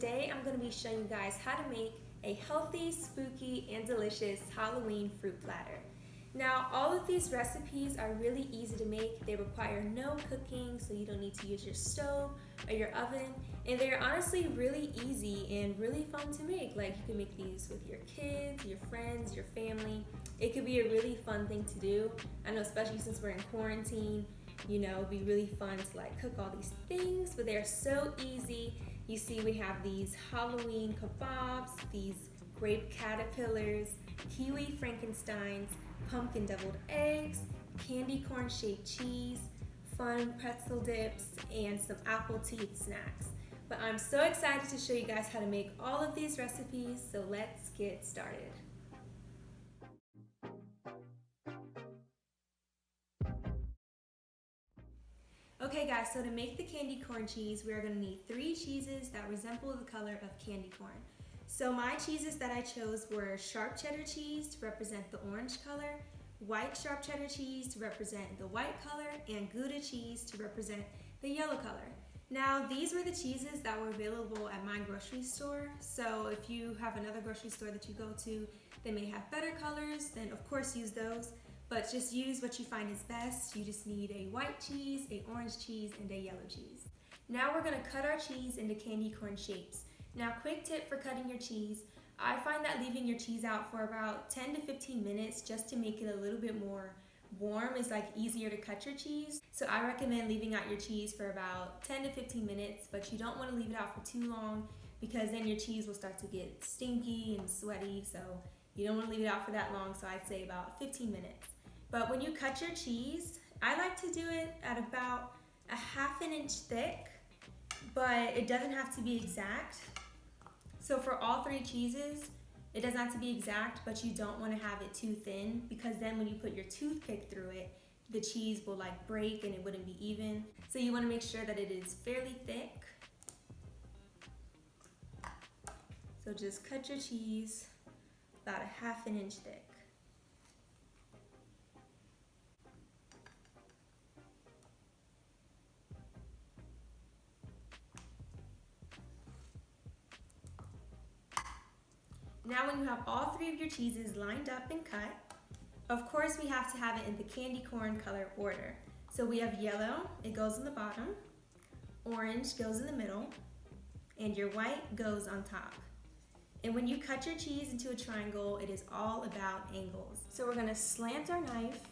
today I'm going to be showing you guys how to make a healthy, spooky, and delicious Halloween fruit platter. Now, all of these recipes are really easy to make. They require no cooking, so you don't need to use your stove or your oven, and they're honestly really easy and really fun to make. Like, you can make these with your kids, your friends, your family. It could be a really fun thing to do. I know, especially since we're in quarantine, it'd be really fun to cook all these things, but they're so easy. You see, we have these Halloween kabobs, these grape caterpillars, Kiwi Frankensteins, pumpkin deviled eggs, candy corn shaped cheese, fun pretzel dips, and some apple teeth snacks. But I'm so excited to show you guys how to make all of these recipes, so let's get started. Okay guys, so to make the candy corn cheese, we are going to need 3 cheeses that resemble the color of candy corn. So my cheeses that I chose were sharp cheddar cheese to represent the orange color, white sharp cheddar cheese to represent the white color, and Gouda cheese to represent the yellow color. Now, these were the cheeses that were available at my grocery store. So if you have another grocery store that you go to that may have better colors, then of course use those. But just use what you find is best. You just need a white cheese, a orange cheese, and a yellow cheese. Now we're gonna cut our cheese into candy corn shapes. Now, quick tip for cutting your cheese. I find that leaving your cheese out for about 10 to 15 minutes just to make it a little bit more warm is easier to cut your cheese. So I recommend leaving out your cheese for about 10 to 15 minutes, but you don't wanna leave it out for too long because then your cheese will start to get stinky and sweaty. So you don't wanna leave it out for that long, so I'd say about 15 minutes. But when you cut your cheese, I like to do it at about a ½ inch thick, but it doesn't have to be exact. So for all 3 cheeses, it doesn't have to be exact, but you don't want to have it too thin because then when you put your toothpick through it, the cheese will break and it wouldn't be even. So you want to make sure that it is fairly thick. So just cut your cheese about a ½ inch thick. Now when you have all 3 of your cheeses lined up and cut, of course we have to have it in the candy corn color order. So we have yellow, it goes in the bottom, orange goes in the middle, and your white goes on top. And when you cut your cheese into a triangle, it is all about angles. So we're gonna slant our knife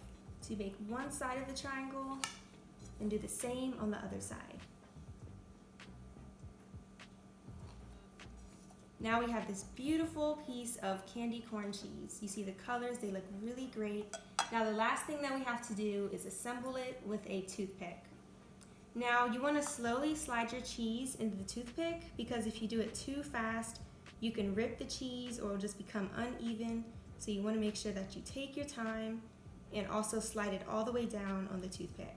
to make one side of the triangle and do the same on the other side. Now we have this beautiful piece of candy corn cheese. You see the colors, they look really great. Now the last thing that we have to do is assemble it with a toothpick. Now you want to slowly slide your cheese into the toothpick because if you do it too fast, you can rip the cheese or it'll just become uneven. So you want to make sure that you take your time and also slide it all the way down on the toothpick.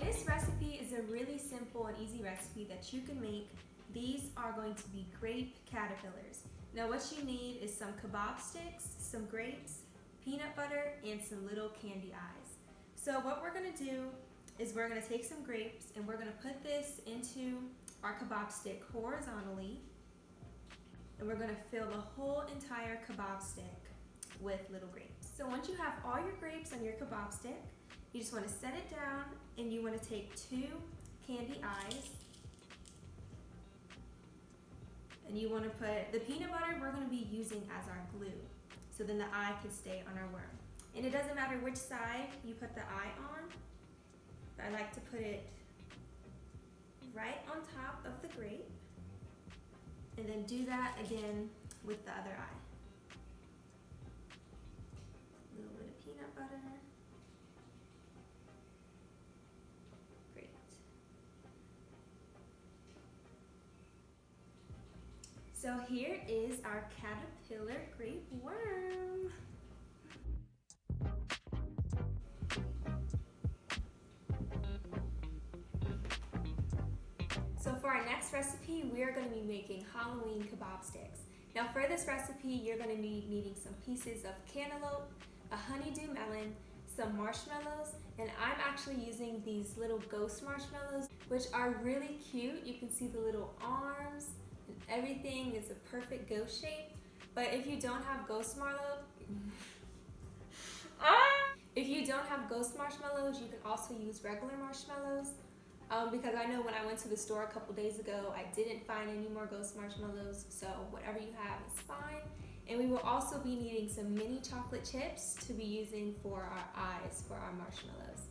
This recipe is a really simple and easy recipe that you can make. These are going to be grape caterpillars. Now what you need is some kabob sticks, some grapes, peanut butter, and some little candy eyes. So what we're gonna do is we're gonna take some grapes and we're gonna put this into our kabob stick horizontally, and we're gonna fill the whole entire kabob stick with little grapes. So once you have all your grapes on your kabob stick, you just want to set it down and you want to take 2 candy eyes and you want to put the peanut butter we're going to be using as our glue, so then the eye can stay on our worm. And it doesn't matter which side you put the eye on, but I like to put it right on top of the grape and then do that again with the other eye. A little bit of peanut butter. So here is our caterpillar grape worm. So for our next recipe, we are going to be making Halloween kebab sticks. Now for this recipe, you're going to be needing some pieces of cantaloupe, a honeydew melon, some marshmallows, and I'm actually using these little ghost marshmallows, which are really cute. You can see the little arms and everything is a perfect ghost shape. But if you don't have ghost marshmallows, you can also use regular marshmallows. Because I know when I went to the store a couple days ago, I didn't find any more ghost marshmallows, so whatever you have is fine. And we will also be needing some mini chocolate chips to be using for our eyes for our marshmallows.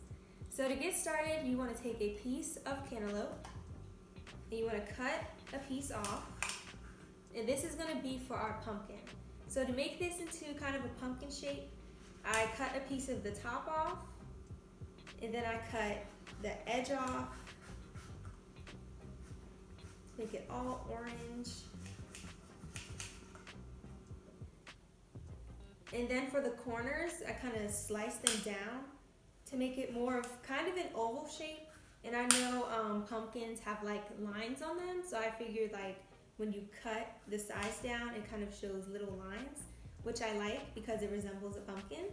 So to get started, you want to take a piece of cantaloupe and you want to cut a piece off. And this is going to be for our pumpkin. So to make this into kind of a pumpkin shape, I cut a piece of the top off, and then I cut the edge off, make it all orange. And then for the corners, I kind of slice them down to make it more of kind of an oval shape. And I know pumpkins have like lines on them, so I figured like when you cut the sides down, it kind of shows little lines, which I like because it resembles a pumpkin.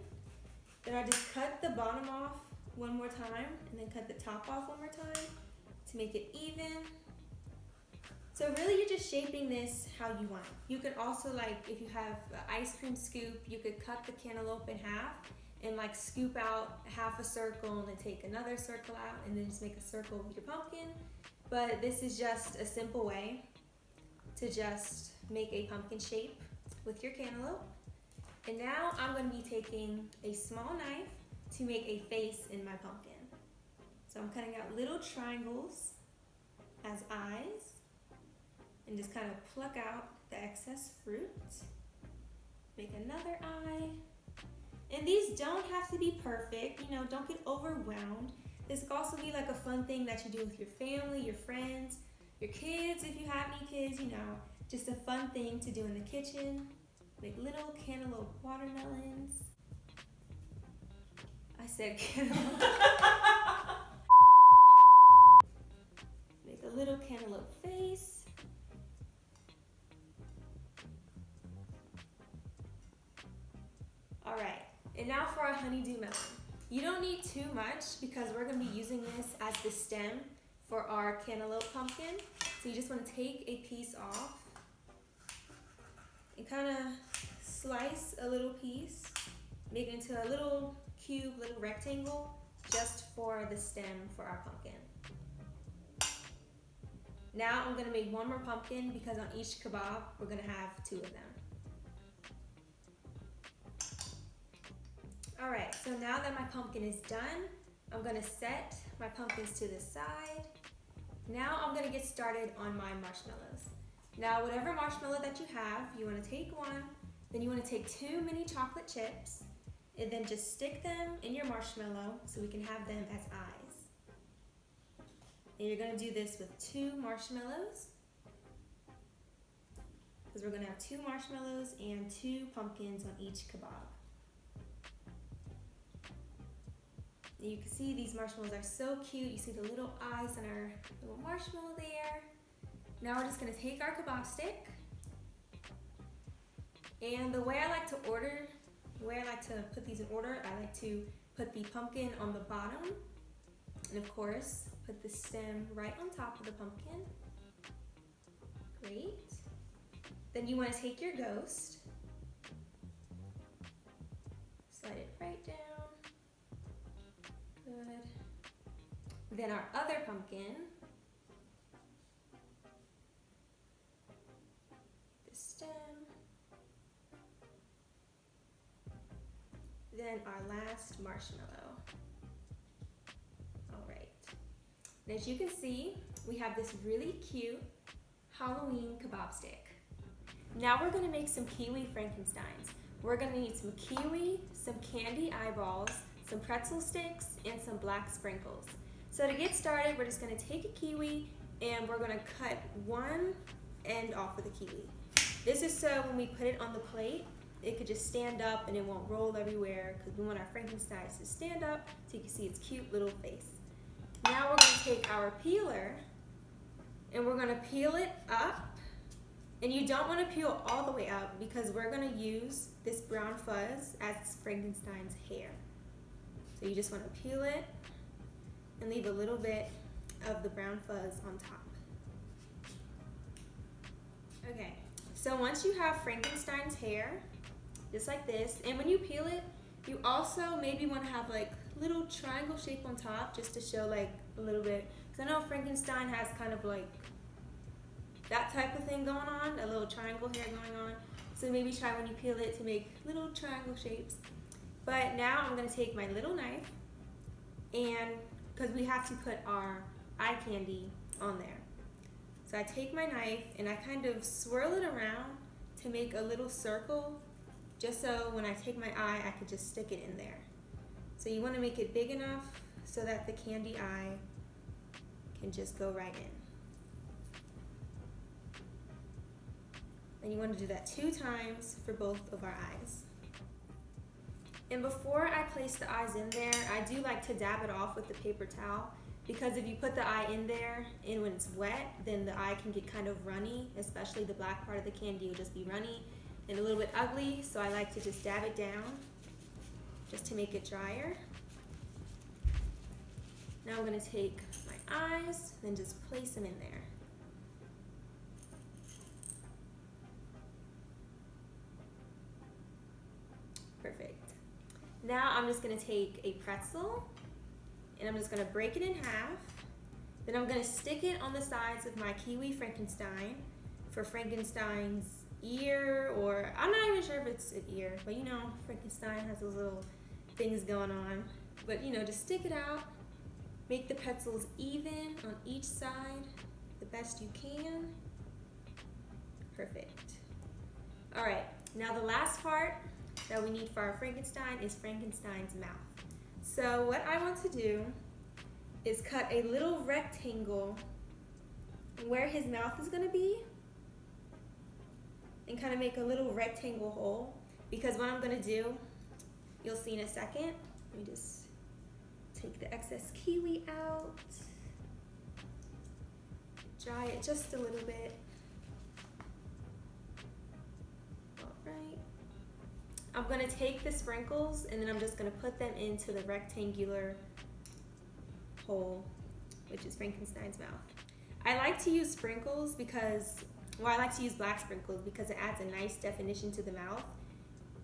Then I just cut the bottom off one more time and then cut the top off one more time to make it even. So really you're just shaping this how you want. You could also, like, if you have an ice cream scoop, you could cut the cantaloupe in half and like scoop out half a circle and then take another circle out and then just make a circle with your pumpkin. But this is just a simple way to just make a pumpkin shape with your cantaloupe. And now I'm going to be taking a small knife to make a face in my pumpkin. So I'm cutting out little triangles as eyes and just kind of pluck out the excess fruit. Make another eye. And these don't have to be perfect, you know, don't get overwhelmed. This could also be like a fun thing that you do with your family, your friends, your kids, if you have any kids, you know, just a fun thing to do in the kitchen. Make little cantaloupe watermelons. I said cantaloupe. Make a little cantaloupe face. All right, and now for our honeydew melon. You don't need too much because we're gonna be using this as the stem for our cantaloupe pumpkin. So you just wanna take a piece off and kind of slice a little piece, make it into a little cube, little rectangle, just for the stem for our pumpkin. Now I'm gonna make one more pumpkin because on each kabob, we're gonna have 2 of them. All right, so now that my pumpkin is done, I'm gonna set my pumpkins to the side. Now I'm gonna get started on my marshmallows. Now, whatever marshmallow that you have, you wanna take one, then you wanna take 2 mini chocolate chips, and then just stick them in your marshmallow so we can have them as eyes. And you're gonna do this with 2 marshmallows, because we're gonna have 2 marshmallows and 2 pumpkins on each kabob. You can see these marshmallows are so cute. You see the little eyes on our little marshmallow there. Now we're just gonna take our kabob stick. And the way I like to put these in order, I like to put the pumpkin on the bottom. And of course, put the stem right on top of the pumpkin. Great. Then you wanna take your ghost. Slide it right down. Good. Then our other pumpkin, the stem. Then our last marshmallow. All right. And as you can see, we have this really cute Halloween kabob stick. Now we're gonna make some Kiwi Frankensteins. We're gonna need some kiwi, some candy eyeballs, some pretzel sticks, and some black sprinkles. So to get started, we're just gonna take a kiwi and we're gonna cut one end off of the kiwi. This is so when we put it on the plate, it could just stand up and it won't roll everywhere because we want our Frankensteins to stand up so you can see its cute little face. Now we're gonna take our peeler and we're gonna peel it up And you don't want to peel all the way up because we're going to use this brown fuzz as Frankenstein's hair. So you just want to peel it and leave a little bit of the brown fuzz on top. Okay, so once you have Frankenstein's hair, just like this, and when you peel it, you also maybe want to have like little triangle shape on top just to show like a little bit, because I know Frankenstein has kind of like that type of thing going on, a little triangle hair going on. So maybe try when you peel it to make little triangle shapes. But now I'm going to take my little knife, and because we have to put our eye candy on there. So I take my knife and I kind of swirl it around to make a little circle, just so when I take my eye, I could just stick it in there. So you want to make it big enough so that the candy eye can just go right in. And you want to do that 2 times for both of our eyes. And before I place the eyes in there, I do like to dab it off with the paper towel, because if you put the eye in there and when it's wet, then the eye can get kind of runny, especially the black part of the candy will just be runny and a little bit ugly. So I like to just dab it down just to make it drier. Now I'm going to take my eyes and just place them in there. Perfect. Now I'm just going to take a pretzel and I'm just going to break it in half. Then I'm going to stick it on the sides of my Kiwi Frankenstein for Frankenstein's ear, or I'm not even sure if it's an ear, but you know, Frankenstein has those little things going on. But you know, just stick it out, make the pretzels even on each side the best you can. Perfect. All right, now the last part that we need for our Frankenstein is Frankenstein's mouth. So what I want to do is cut a little rectangle where his mouth is going to be, and kind of make a little rectangle hole, because what I'm going to do, you'll see in a second. Let me just take the excess kiwi out, dry it just a little bit. All right. I'm going to take the sprinkles and then I'm just going to put them into the rectangular hole, which is Frankenstein's mouth. I like to use sprinkles because, well, I like to use black sprinkles because it adds a nice definition to the mouth,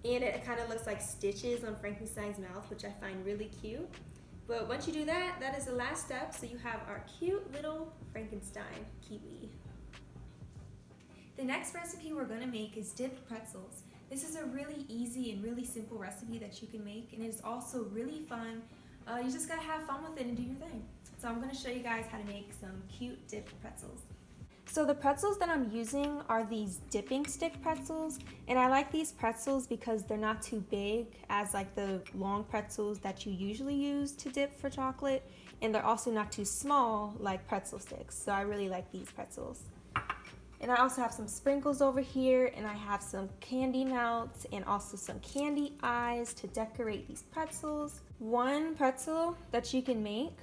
and it kind of looks like stitches on Frankenstein's mouth, which I find really cute. But once you do that, that is the last step. So you have our cute little Frankenstein kiwi. The next recipe we're going to make is dipped pretzels. This is a really easy and really simple recipe that you can make, and it's also really fun. You just gotta have fun with it and do your thing. So I'm gonna show you guys how to make some cute dipped pretzels. So the pretzels that I'm using are these dipping stick pretzels, and I like these pretzels because they're not too big as like the long pretzels that you usually use to dip for chocolate, and they're also not too small like pretzel sticks. So I really like these pretzels. And I also have some sprinkles over here, and I have some candy melts and also some candy eyes to decorate these pretzels. One pretzel that you can make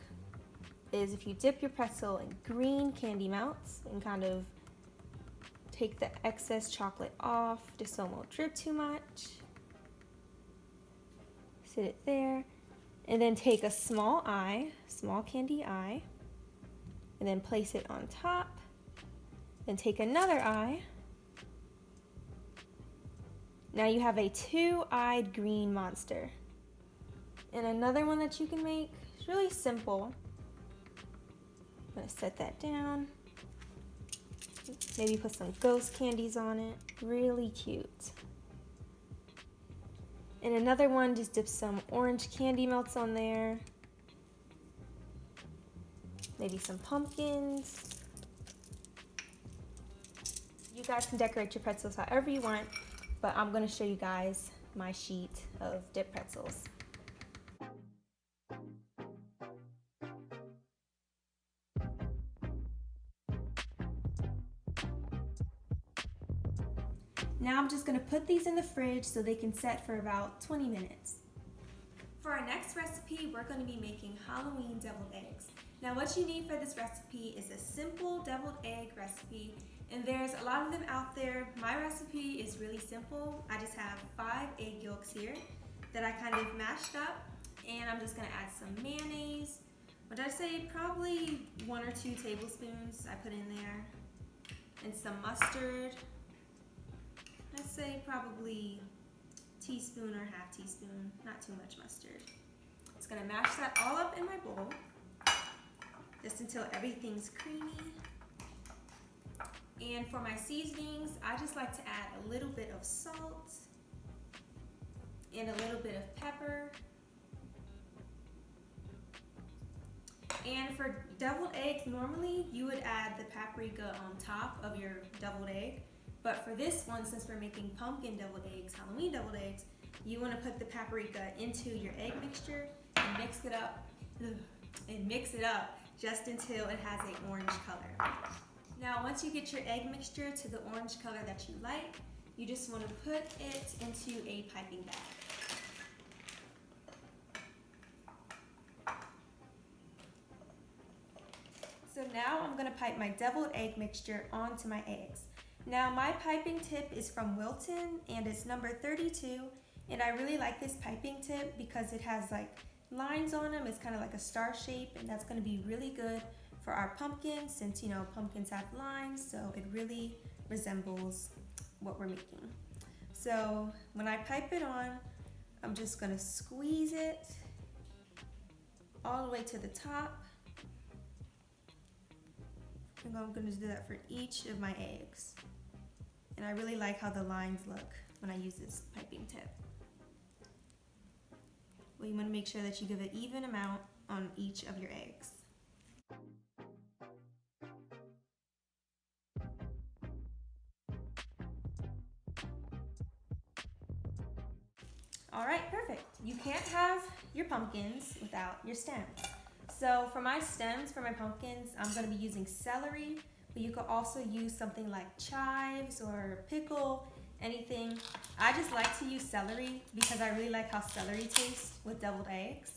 is if you dip your pretzel in green candy melts and kind of take the excess chocolate off just so it won't drip too much. Sit it there, and then take a small candy eye, and then place it on top. Then take another eye. Now you have a 2-eyed green monster. And another one that you can make. It's really simple. I'm gonna set that down. Maybe put some ghost candies on it. Really cute. And another one, just dip some orange candy melts on there. Maybe some pumpkins. You guys can decorate your pretzels however you want, but I'm going to show you guys my sheet of dipped pretzels. Now I'm just going to put these in the fridge so they can set for about 20 minutes. For our next recipe, we're going to be making Halloween deviled eggs. Now what you need for this recipe is a simple deviled egg recipe, And there's a lot of them out there. My recipe is really simple. I just have 5 egg yolks here that I kind of mashed up, and I'm just gonna add some mayonnaise. What did I say? Probably 1 or 2 tablespoons I put in there. And some mustard. I'd say probably teaspoon or half teaspoon, not too much mustard. Just gonna mash that all up in my bowl, just until everything's creamy. And for my seasonings, I just like to add a little bit of salt and a little bit of pepper. And for deviled eggs, normally you would add the paprika on top of your deviled egg. But for this one, since we're making pumpkin deviled eggs, Halloween deviled eggs, you want to put the paprika into your egg mixture and mix it up just until it has an orange color. Now, once you get your egg mixture to the orange color that you like, you just want to put it into a piping bag. So now I'm going to pipe my deviled egg mixture onto my eggs. Now my piping tip is from Wilton and it's number 32, and I really like this piping tip because it has like lines on them. It's kind of like a star shape, and that's going to be really good for our pumpkins, since pumpkins have lines, so it really resembles what we're making. So when I pipe it on, I'm just going to squeeze it all the way to the top. And I'm going to do that for each of my eggs. And I really like how the lines look when I use this piping tip. Well, you want to make sure that you give an even amount on each of your eggs. All right, perfect. You can't have your pumpkins without your stems. So for my stems, for my pumpkins, I'm going to be using celery, but you could also use something like chives or pickle, anything. I just like to use celery because I really like how celery tastes with deviled eggs.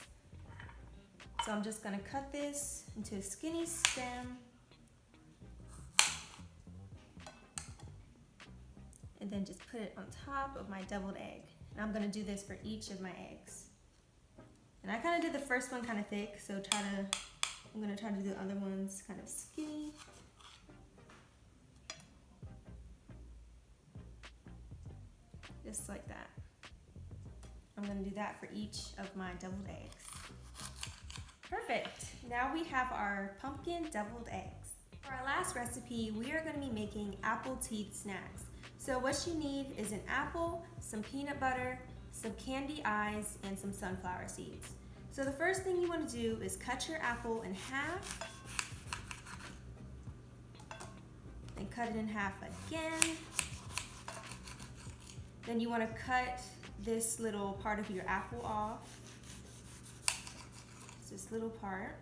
So I'm just going to cut this into a skinny stem. And then just put it on top of my deviled egg. And I'm going to do this for each of my eggs. And I kind of did the first one kind of thick, so I'm going to try to do the other ones kind of skinny. Just like that. I'm going to do that for each of my deviled eggs. Perfect. Now we have our pumpkin deviled eggs. For our last recipe, we are going to be making apple teeth snacks. So what you need is an apple, some peanut butter, some candy eyes, and some sunflower seeds. So the first thing you want to do is cut your apple in half, and cut it in half again. Then you want to cut this little part of your apple off. It's this little part.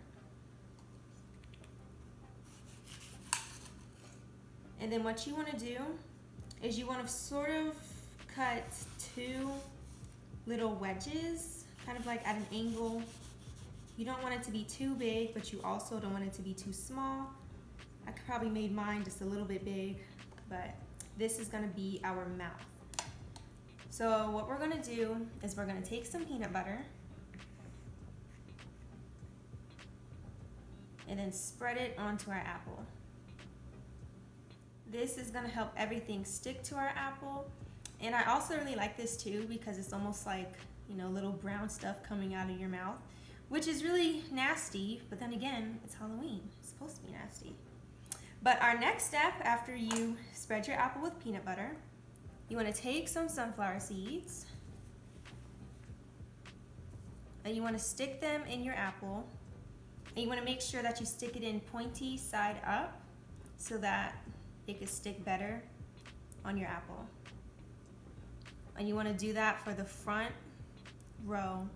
And then what you want to do is you want to sort of cut 2 little wedges, kind of like at an angle. You don't want it to be too big, but you also don't want it to be too small. I could probably made mine just a little bit big, but this is going to be our mouth. So what we're going to do is we're going to take some peanut butter and then spread it onto our apple. This is going to help everything stick to our apple. And I also really like this too because it's almost like, little brown stuff coming out of your mouth, which is really nasty, but then again, it's Halloween. It's supposed to be nasty. But our next step after you spread your apple with peanut butter, you want to take some sunflower seeds and you want to stick them in your apple, and you want to make sure that you stick it in pointy side up so that it can stick better on your apple. And you want to do that for the front row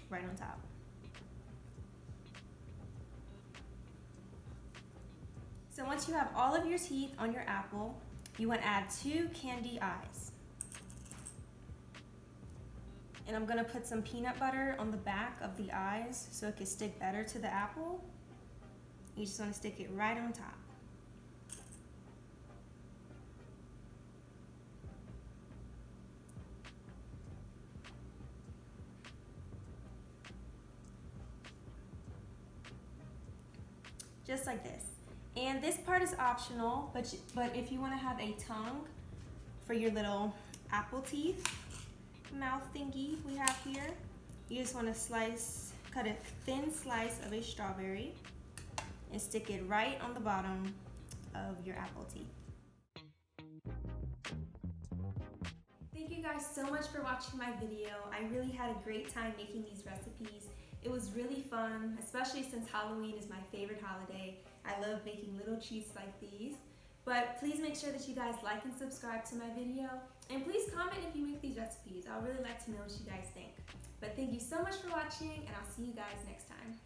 right on top. So once you have all of your teeth on your apple, you want to add 2 candy eyes. And I'm going to put some peanut butter on the back of the eyes so it can stick better to the apple. You just want to stick it right on top. just like this. And this part is optional, but if you want to have a tongue for your little apple teeth mouth thingy we have here, you just want to cut a thin slice of a strawberry and stick it right on the bottom of your apple teeth. Thank you guys so much for watching my video. I really had a great time making these recipes. It was really fun, especially since Halloween is my favorite holiday. I love making little treats like these. But please make sure that you guys like and subscribe to my video. And please comment if you make these recipes. I'd really like to know what you guys think. But thank you so much for watching, and I'll see you guys next time.